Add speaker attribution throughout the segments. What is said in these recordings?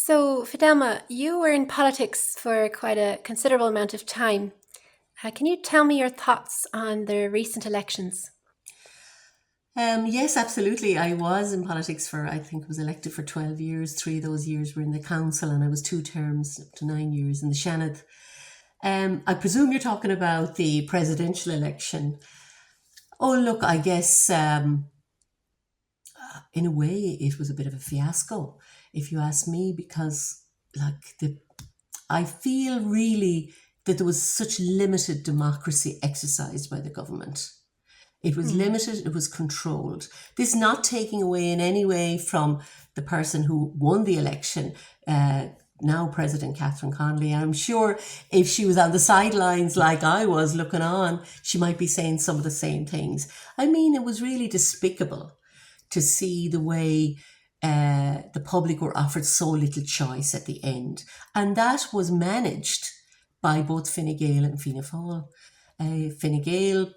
Speaker 1: So, Fidelma, you were in politics for quite a considerable amount of time. Can you tell me your thoughts on the recent elections?
Speaker 2: Yes, absolutely. I was in politics for, I think, was elected for 12 years. Three of those years were in the council, and I was two terms up to 9 years in the Shannon. I presume you're talking about the presidential election. Oh, look, I guess in a way it was a bit of a fiasco, if you ask me, because I feel really that there was such limited democracy exercised by the government. It was
Speaker 1: Hmm.
Speaker 2: limited, it was controlled. This not taking away in any way from the person who won the election, now President Catherine Connolly. And I'm sure if she was on the sidelines like I was looking on, she might be saying some of the same things. I mean, it was really despicable to see the way the public were offered so little choice at the end. And that was managed by both Fine Gael and Fianna Fáil. Fine Gael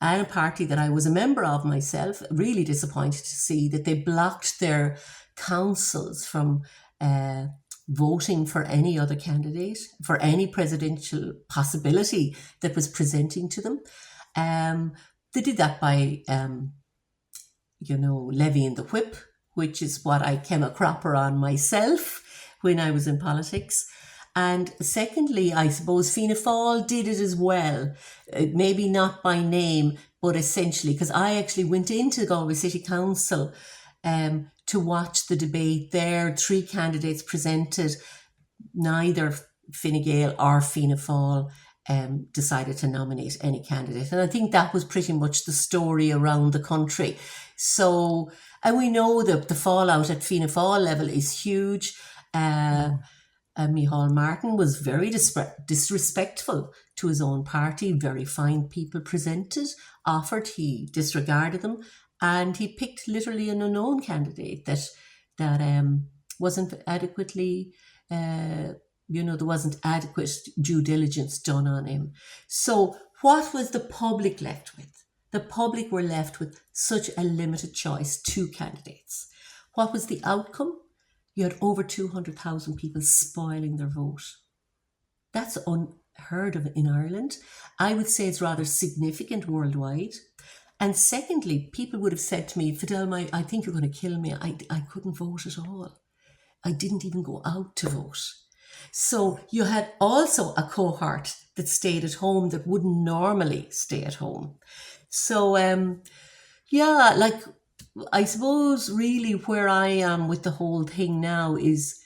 Speaker 2: and a party that I was a member of myself, really disappointed to see that they blocked their councils from voting for any other candidate, for any presidential possibility that was presenting to them. They did that by, levying the whip, which is what I came a cropper on myself when I was in politics. And secondly, I suppose Fianna Fáil did it as well, maybe not by name, but essentially, because I actually went into Galway City Council to watch the debate there. Three candidates presented, neither Fine Gael or Fianna Fáil decided to nominate any candidate. And I think that was pretty much the story around the country. So, and we know that the fallout at Fianna Fáil level is huge. Micheál Martin was very disrespectful to his own party. Very fine people presented, offered, he disregarded them, and he picked literally an unknown candidate that wasn't adequately, there wasn't adequate due diligence done on him. So what was the public left with? The public were left with such a limited choice, two candidates. What was the outcome? You had over 200,000 people spoiling their vote. That's unheard of in Ireland. I would say it's rather significant worldwide. And secondly, people would have said to me, Fidelma, I think you're going to kill me. I couldn't vote at all. I didn't even go out to vote. So you had also a cohort that stayed at home that wouldn't normally stay at home. So, I suppose really where I am with the whole thing now is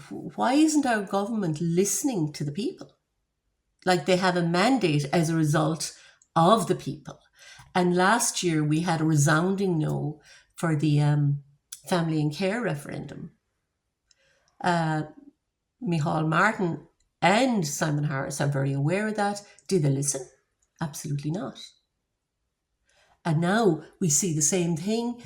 Speaker 2: why isn't our government listening to the people? Like they have a mandate as a result of the people. And last year we had a resounding no for the family and care referendum. Micheál Martin and Simon Harris are very aware of that. Did they listen? Absolutely not. And now we see the same thing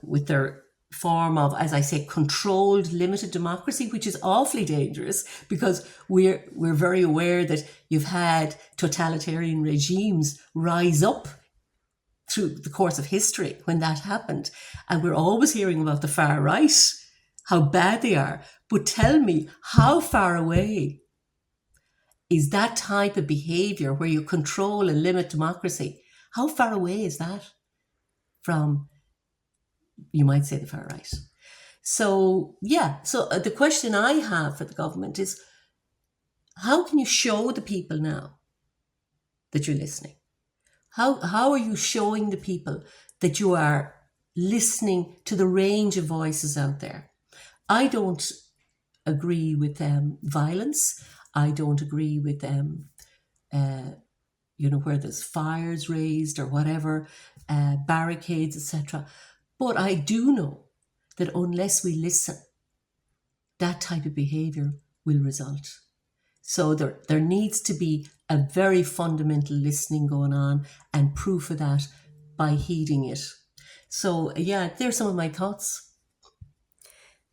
Speaker 2: with their form of, as I say, controlled, limited democracy, which is awfully dangerous because we're very aware that you've had totalitarian regimes rise up through the course of history when that happened. And we're always hearing about the far right, how bad they are. But tell me, how far away is that type of behavior where you control and limit democracy? How far away is that from, you might say, the far right? So, the question I have for the government is, how can you show the people now that you're listening? How are you showing the people that you are listening to the range of voices out there? I don't agree with violence. I don't agree with where there's fires raised or whatever, barricades, etc. But I do know that unless we listen, that type of behaviour will result. So there needs to be a very fundamental listening going on and proof of that by heeding it. So there's some of my thoughts.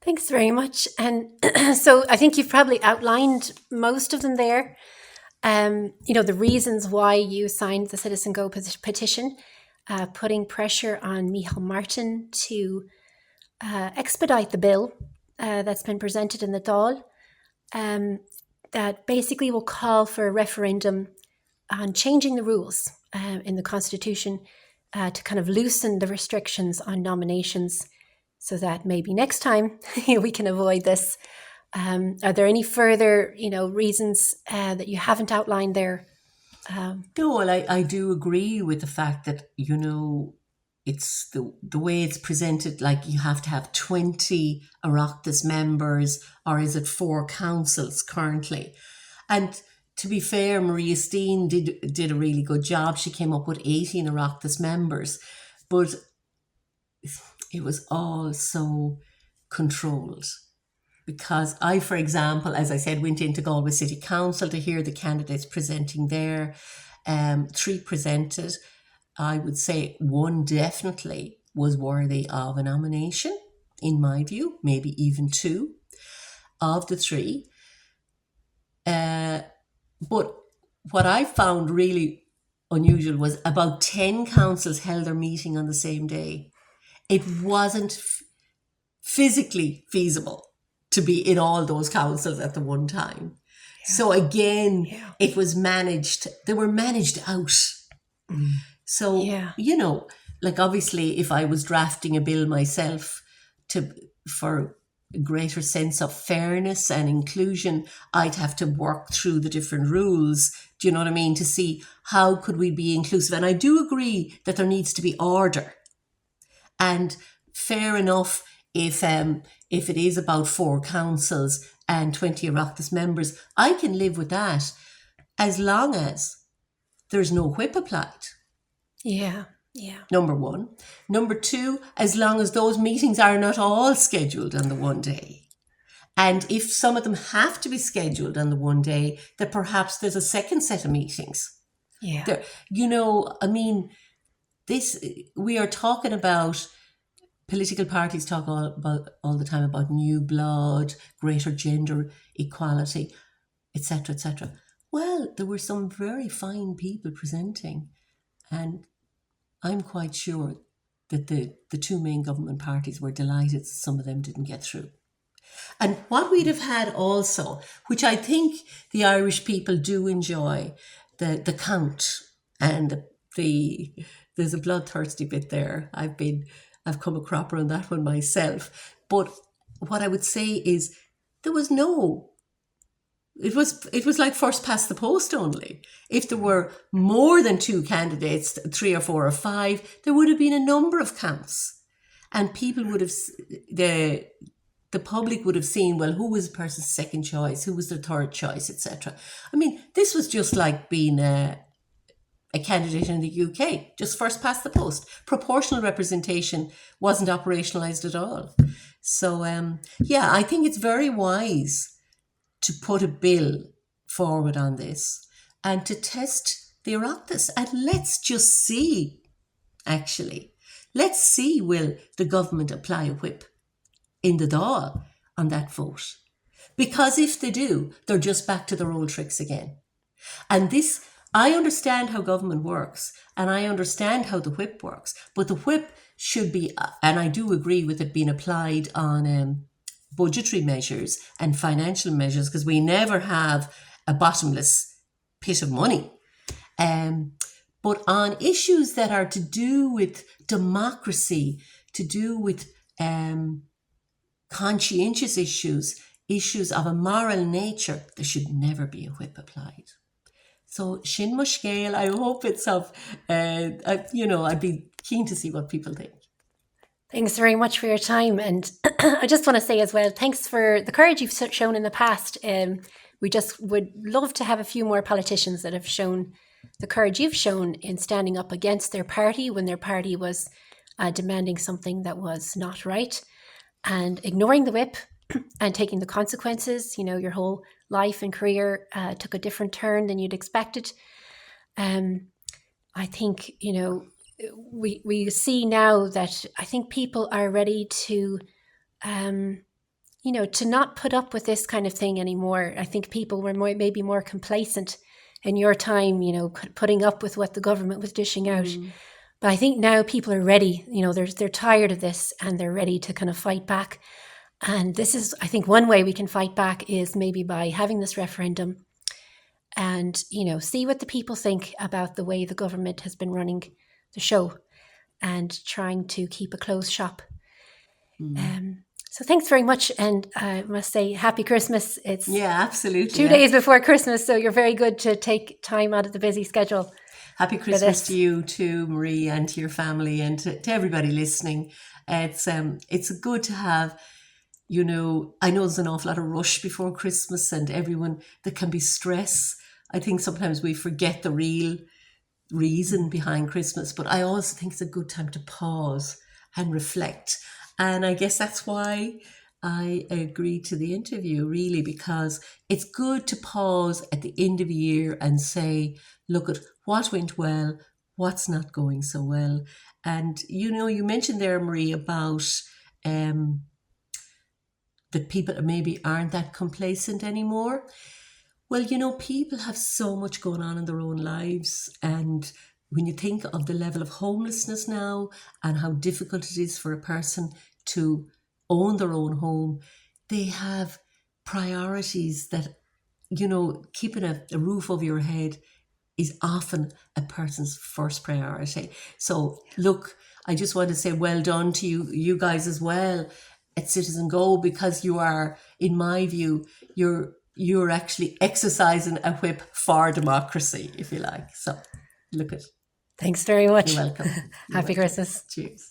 Speaker 1: Thanks very much. And so I think you've probably outlined most of them there. The reasons why you signed the CitizenGO petition, putting pressure on Micheál Martin to expedite the bill that's been presented in the Dáil that basically will call for a referendum on changing the rules in the Constitution to kind of loosen the restrictions on nominations so that maybe next time we can avoid this. Are there any further, reasons that you haven't outlined there?
Speaker 2: No, well, I do agree with the fact that, it's the way it's presented, like you have to have 20 Oireachtas members, or is it 4 councils currently? And to be fair, Maria Steen did a really good job. She came up with 18 Oireachtas members, but it was all so controlled. Because I, for example, as I said, went into Galway City Council to hear the candidates presenting there. 3 presented. I would say 1 definitely was worthy of a nomination, in my view, maybe even 2 of the 3. But what I found really unusual was about 10 councils held their meeting on the same day. It wasn't physically feasible to be in all those councils at the one time. Yeah. So again, it was managed. They were managed out. Mm. So, like obviously if I was drafting a bill myself for a greater sense of fairness and inclusion, I'd have to work through the different rules, do you know what I mean, to see how could we be inclusive. And I do agree that there needs to be order. And fair enough if it is about 4 councils and 20 Oireachtas members, I can live with that as long as there's no whip applied.
Speaker 1: Yeah.
Speaker 2: Number 1. Number 2, as long as those meetings are not all scheduled on the one day. And if some of them have to be scheduled on the one day, that perhaps there's a second set of meetings.
Speaker 1: Yeah.
Speaker 2: We are talking about, political parties talk all the time about new blood, greater gender equality, etc., etc. Well, there were some very fine people presenting, and I'm quite sure that the 2 main government parties were delighted some of them didn't get through. And what we'd have had also, which I think the Irish people do enjoy, the count, and there's a bloodthirsty bit there. I've come a cropper on that one myself. But what I would say is there was it was like first past the post only. If there were more than 2 candidates, 3 or 4 or 5, there would have been a number of counts. And people would have, the public would have seen, well, who was the person's second choice, who was their third choice, etc. I mean, this was just like being a candidate in the UK, just first past the post. Proportional representation wasn't operationalised at all. So, I think it's very wise to put a bill forward on this and to test the Oireachtas. And let's just see, will the government apply a whip in the Dáil on that vote? Because if they do, they're just back to their old tricks again. And this, I understand how government works and I understand how the whip works, but the whip should be, and I do agree with it being applied on budgetary measures and financial measures, because we never have a bottomless pit of money. But on issues that are to do with democracy, to do with conscientious issues of a moral nature, there should never be a whip applied. So Shin Mushgale, I hope it's of, I'd be keen to see what people think.
Speaker 1: Thanks very much for your time. And I just want to say as well, thanks for the courage you've shown in the past. We just would love to have a few more politicians that have shown the courage you've shown in standing up against their party when their party was demanding something that was not right, and ignoring the whip and taking the consequences. Your whole life and career took a different turn than you'd expected. I think, we see now that I think people are ready to, to not put up with this kind of thing anymore. I think people were maybe more complacent in your time, putting up with what the government was dishing out. But I think now people are ready, they're tired of this and they're ready to kind of fight back. And this is, I think, one way we can fight back is maybe by having this referendum and, see what the people think about the way the government has been running the show and trying to keep a closed shop. So thanks very much. And I must say, happy Christmas. It's
Speaker 2: absolutely
Speaker 1: 2 days before Christmas, so you're very good to take time out of the busy schedule.
Speaker 2: Happy Christmas to you too, Marie, and to your family, and to everybody listening. It's good to have, I know there's an awful lot of rush before Christmas and everyone, there can be stress. I think sometimes we forget the real reason behind Christmas, but I also think it's a good time to pause and reflect. And I guess that's why I agreed to the interview, really, because it's good to pause at the end of the year and say, look at what went well, what's not going so well. And, you mentioned there, Marie, about that people maybe aren't that complacent anymore. Well, people have so much going on in their own lives. And when you think of the level of homelessness now and how difficult it is for a person to own their own home, they have priorities that, keeping a roof over your head is often a person's first priority. So look, I just want to say well done to you guys as well at CitizenGO, because you are, in my view, you're actually exercising a whip for democracy, if you like. So look at.
Speaker 1: Thanks very much.
Speaker 2: You're welcome.
Speaker 1: Happy Christmas.
Speaker 2: Cheers.